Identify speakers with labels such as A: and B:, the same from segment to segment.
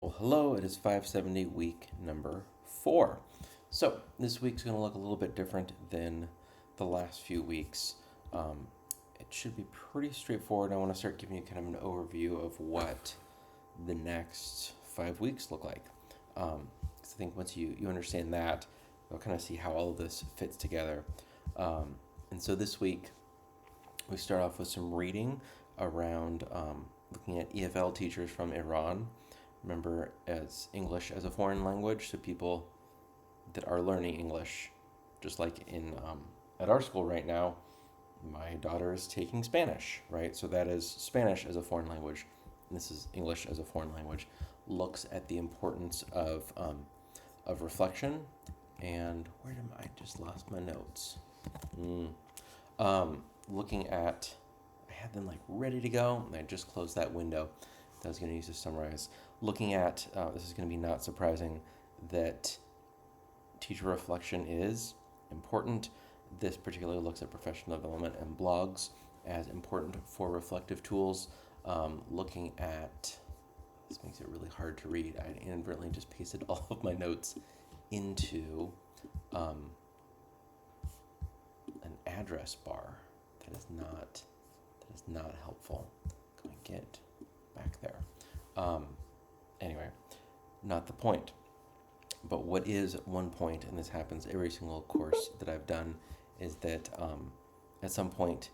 A: Well, hello, it is 570 week number 4. So, this week's going to look a little bit different than the last few weeks. It should be pretty straightforward. I want to start giving you kind of an overview of what the next 5 weeks look like. 'Cause I think once you understand that, you'll kind of see how all of this fits together. And so this week, we start off with some reading around looking at EFL teachers from Iran. Remember, as English as a foreign language, so people that are learning English, just like in at our school right now, my daughter is taking Spanish, right? So that is Spanish as a foreign language. And this is English as a foreign language. Looks at the importance of reflection, and where did I just lost my notes? Looking at, I had them like ready to go, and I just closed that window that I was going to use to summarize. Looking at, this is going to be not surprising, that teacher reflection is important. This particularly looks at professional development and blogs as important for reflective tools. Looking at, this makes it really hard to read. I inadvertently just pasted all of my notes into an address bar. That is not helpful. Going to get back there. Anyway, not the point. But what is one point, and this happens every single course that I've done, is that at some point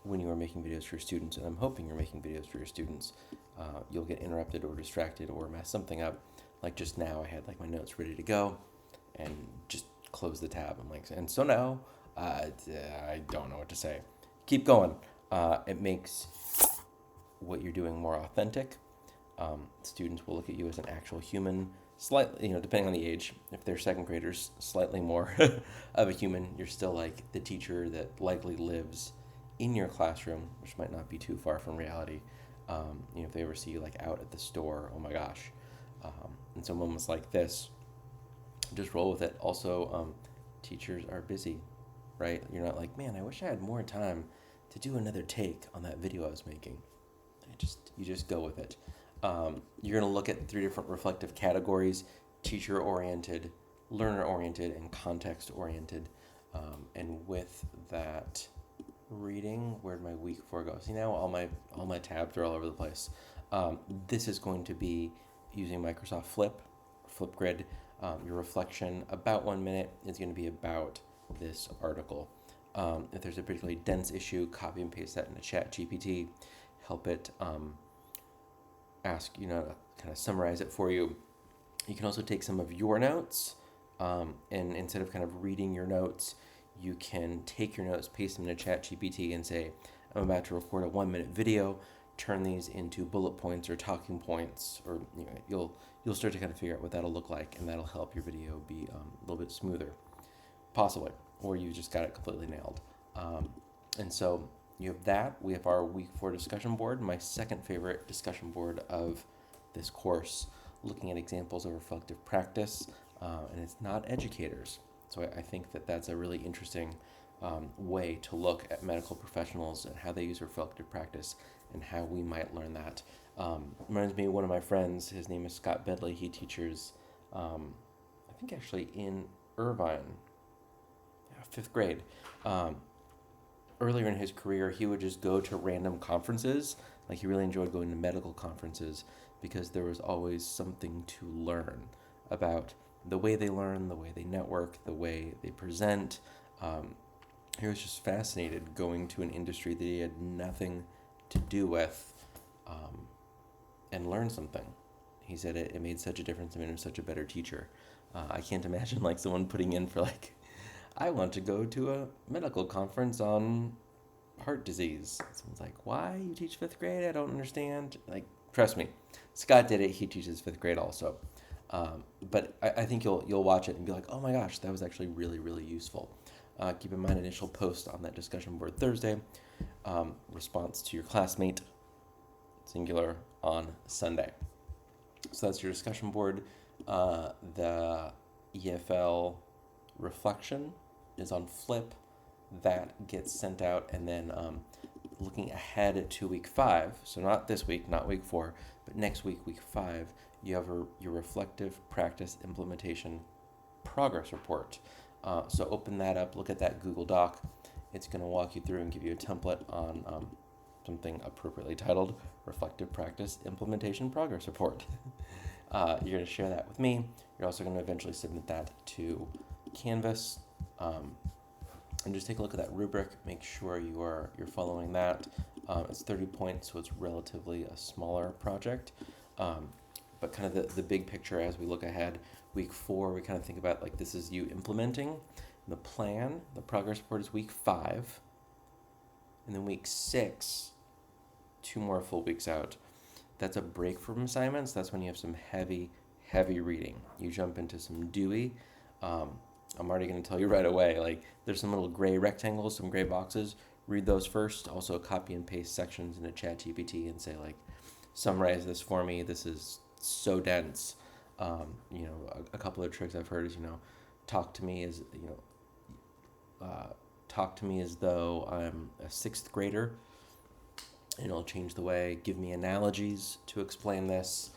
A: when you are making videos for your students, and I'm hoping you're making videos for your students, you'll get interrupted or distracted or mess something up. Like just now, I had like my notes ready to go and just close the tab. I'm like, and so now, I don't know what to say. Keep going. It makes what you're doing more authentic. Students will look at you as an actual human, slightly, depending on the age. If they're second graders, slightly more of a human. You're still like the teacher that likely lives in your classroom, which might not be too far from reality. If they ever see you like out at the store, oh my gosh. And so moments like this, just roll with it. Also, teachers are busy, right? You're not like, man, I wish I had more time to do another take on that video I was making. You just go with it. You're going to look at 3 different reflective categories: teacher-oriented, learner-oriented, and context-oriented. And with that reading, where'd my week 4 go? See, now all my tabs are all over the place. This is going to be using Microsoft Flipgrid. Your reflection, about 1 minute, is going to be about this article. If there's a particularly dense issue, copy and paste that into ChatGPT. Help it ask, kind of summarize it for you. You can also take some of your notes, and instead of kind of reading your notes, you can take your notes, paste them into ChatGPT, and say, I'm about to record a 1-minute video. Turn these into bullet points or talking points, or you'll start to kind of figure out what that'll look like, and that'll help your video be a little bit smoother, possibly, or you just got it completely nailed. And so you have that. We have our week 4 discussion board, my second favorite discussion board of this course, looking at examples of reflective practice, and it's not educators. So I think that that's a really interesting way to look at medical professionals and how they use reflective practice and how we might learn that. Reminds me of one of my friends. His name is Scott Bedley. He teaches, I think actually in Irvine, 5th grade. Earlier in his career, he would just go to random conferences. Like, he really enjoyed going to medical conferences because there was always something to learn about the way they learn, the way they network, the way they present. He was just fascinated going to an industry that he had nothing to do with, and learn something. He said it made such a difference. It made him such a better teacher. I can't imagine like someone putting in for like, I want to go to a medical conference on heart disease. Someone's like, why? You teach 5th grade? I don't understand. Like, trust me, Scott did it. He teaches 5th grade also. But I think you'll watch it and be like, oh my gosh, that was actually really, really useful. Keep in mind, initial post on that discussion board Thursday. Response to your classmate, singular, on Sunday. So that's your discussion board. The EFL reflection is on Flip. That gets sent out, and then looking ahead to week 5, so not this week, not week 4, but next week, week 5, you have your reflective practice implementation progress report. So open that up, look at that Google Doc. It's going to walk you through and give you a template on something appropriately titled Reflective Practice Implementation Progress Report. You're going to share that with me. You're also going to eventually submit that to Canvas. And just take a look at that rubric. Make sure you're following that. It's 30 points, so it's relatively a smaller project. But kind of the big picture as we look ahead, week 4, we kind of think about like this is you implementing the plan. The progress report is week 5. And then week 6, 2 more full weeks out. That's a break from assignments. That's when you have some heavy reading. You jump into some Dewey. I'm already going to tell you right away, like there's some little gray rectangles, some gray boxes. Read those first. Also copy and paste sections into ChatGPT and say like, summarize this for me. This is so dense. A couple of tricks I've heard is, talk to me as though I'm a 6th grader. And it'll change the way. Give me analogies to explain this.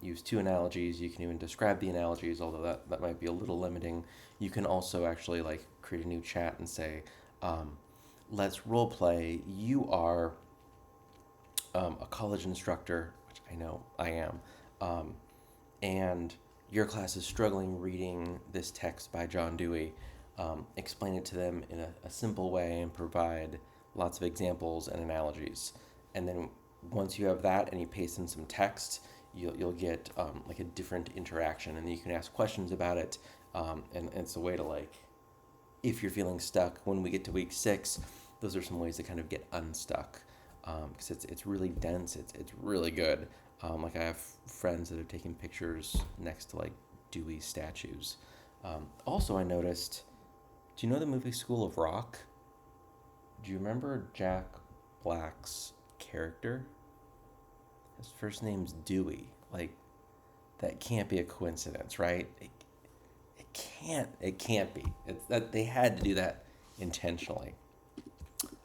A: Use 2 analogies. You can even describe the analogies, although that might be a little limiting. You can also actually like create a new chat and say, let's role play. You are a college instructor, which I know I am, and your class is struggling reading this text by John Dewey. Explain it to them in a simple way and provide lots of examples and analogies. And then once you have that and you paste in some text, you'll get like a different interaction, and then you can ask questions about it. And it's a way to like, if you're feeling stuck, when we get to week 6, those are some ways to kind of get unstuck. Because it's really dense. It's really good. Like I have friends that have taken pictures next to like Dewey statues. Also, I noticed. Do you know the movie School of Rock? Do you remember Jack Black's character? His first name's Dewey. Like, that can't be a coincidence, right? It can't be. It's that they had to do that intentionally.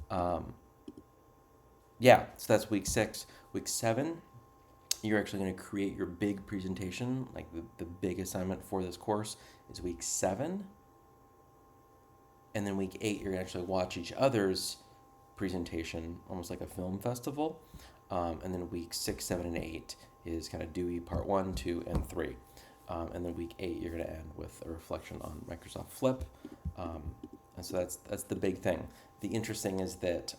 A: So that's week 6. Week 7, you're actually going to create your big presentation. Like the big assignment for this course is week 7. And then week 8, you're going to actually watch each other's presentation, almost like a film festival. And then week 6, 7, and 8 is kind of Dewey part 1, 2, and 3. And then week 8, you're going to end with a reflection on Microsoft Flip. And so that's the big thing. The interesting is that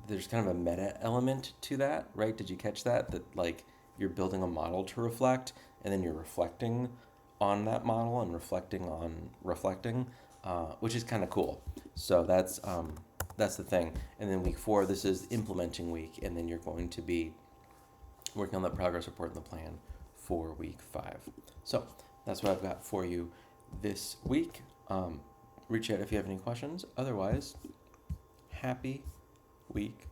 A: there's kind of a meta element to that, right? Did you catch that? That like you're building a model to reflect, and then you're reflecting on that model and reflecting on reflecting, which is kind of cool. So that's the thing. And then week 4, this is implementing week, and then you're going to be working on the progress report and the plan for week 5. So that's what I've got for you this week. Reach out if you have any questions. Otherwise, happy week